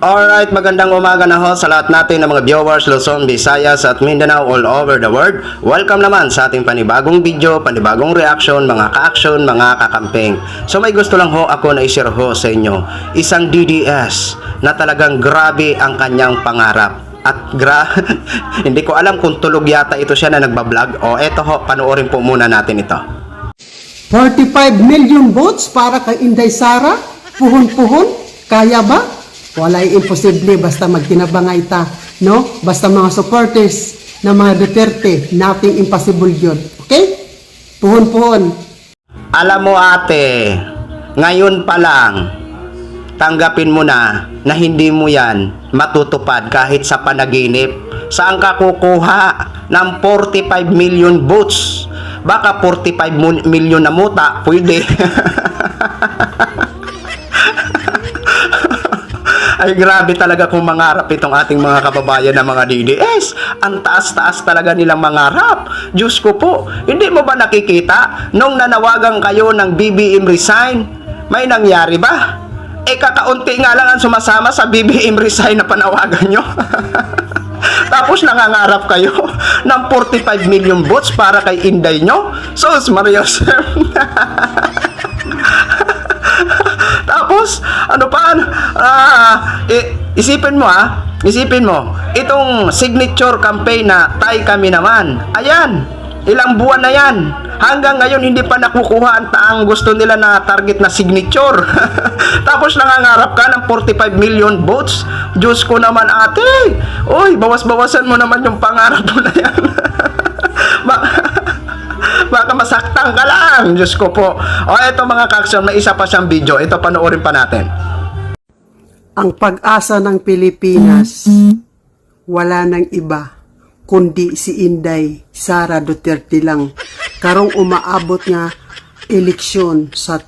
Alright, magandang umaga na ho sa lahat natin ng mga viewers Luzon, Visayas at Mindanao all over the world. Welcome naman sa ating panibagong video, panibagong reaction, mga ka-action, mga kakamping. So may gusto lang ho ako na i-share ho sa inyo. Isang DDS na talagang grabe ang kanyang pangarap. At hindi ko alam kung tulog yata ito siya na nagbablog. O eto ho, panoorin po muna natin ito. 45 million votes para kay Inday Sara? Puhon-puhon? Kaya ba? Walay imposible basta magtinabangay ta, no? Basta mga supporters na mga Duterte, nothing impossible yun. Okay? Puhon-puhon. Alam mo ate, ngayon pa lang, tanggapin mo na hindi mo yan matutupad kahit sa panaginip. Saan ka kukuha ng 45 million votes? Baka 45 million na muta, pwede. Ay grabe talaga kung mangarap itong ating mga kababayan na mga DDS. Ang taas-taas talaga nilang mangarap. Diyos ko po, hindi mo ba nakikita nung nanawagan kayo ng BBM resign? May nangyari ba? Kakaunti nga lang ang sumasama sa BBM resign na panawagan nyo. Tapos nangangarap kayo ng 45 million votes para kay Inday nyo? Sus Marios. Tapos, ano pa? Isipin mo, itong signature campaign na Tay Kami Naman. Ayan, ilang buwan na yan. Hanggang ngayon hindi pa nakukuha ang gusto nila na target na signature. Tapos nangangarap ka ng 45 million votes. Diyos ko naman ate. Uy, bawas-bawasan mo naman yung pangarap mo na yan. Baka masaktan ka lang. Diyos ko po. O eto mga kaksyon, may isa pa siyang video. Ito panoorin pa natin. Ang pag-asa ng Pilipinas, wala nang iba kundi si Inday Sara Duterte lang. Karong umaabot nga eleksyon sa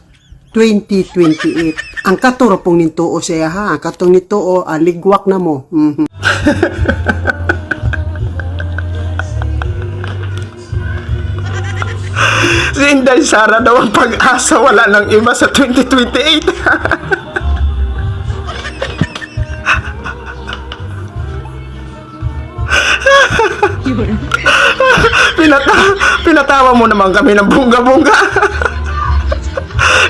2028. Ang katurapong nintuo siya ha. Ang katong nintuo, ligwak na mo. Si Inday Sara daw ang pag-asa, wala nang iba sa 2028. Pinatawa mo naman kami ng bunga-bunga.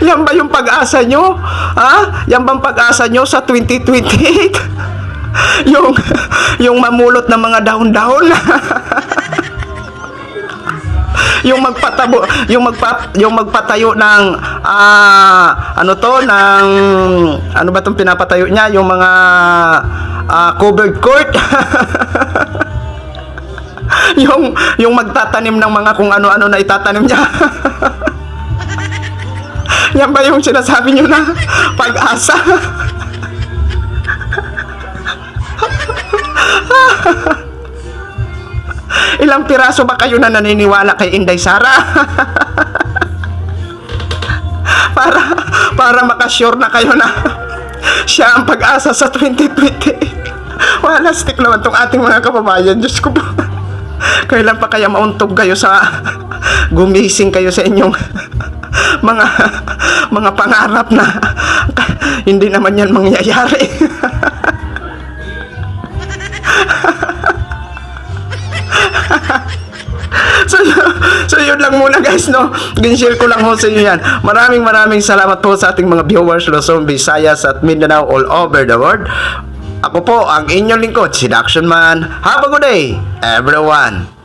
Yan ba yung pag-asa nyo? Ha? Yan bang pag-asa nyo sa 2028? yung mamulot ng mga dahon-dahon. yung magpatayo ng ano ba tong pinapatayo niya, yung mga covered court. yung magtatanim ng mga kung ano-ano na itatanim niya. Yan ba yung sinasabi niyo na pag-asa? Ilang piraso ba kayo na naniniwala kay Inday Sara? para makasure na kayo na siya ang pag-asa sa 2020. Wala, stick naman tong ating mga kababayan. Diyos ko po. Kailan pa kaya mauntog kayo sa gumising kayo sa inyong mga pangarap na hindi naman yan mangyayari. So yun lang muna guys, no? Gin-share ko lang ho sa inyo yan. Maraming salamat po sa ating mga viewers Luzon, Visayas at Mindanao all over the world. Ako po ang inyong lingkod, si Action Man. Have a good day, everyone!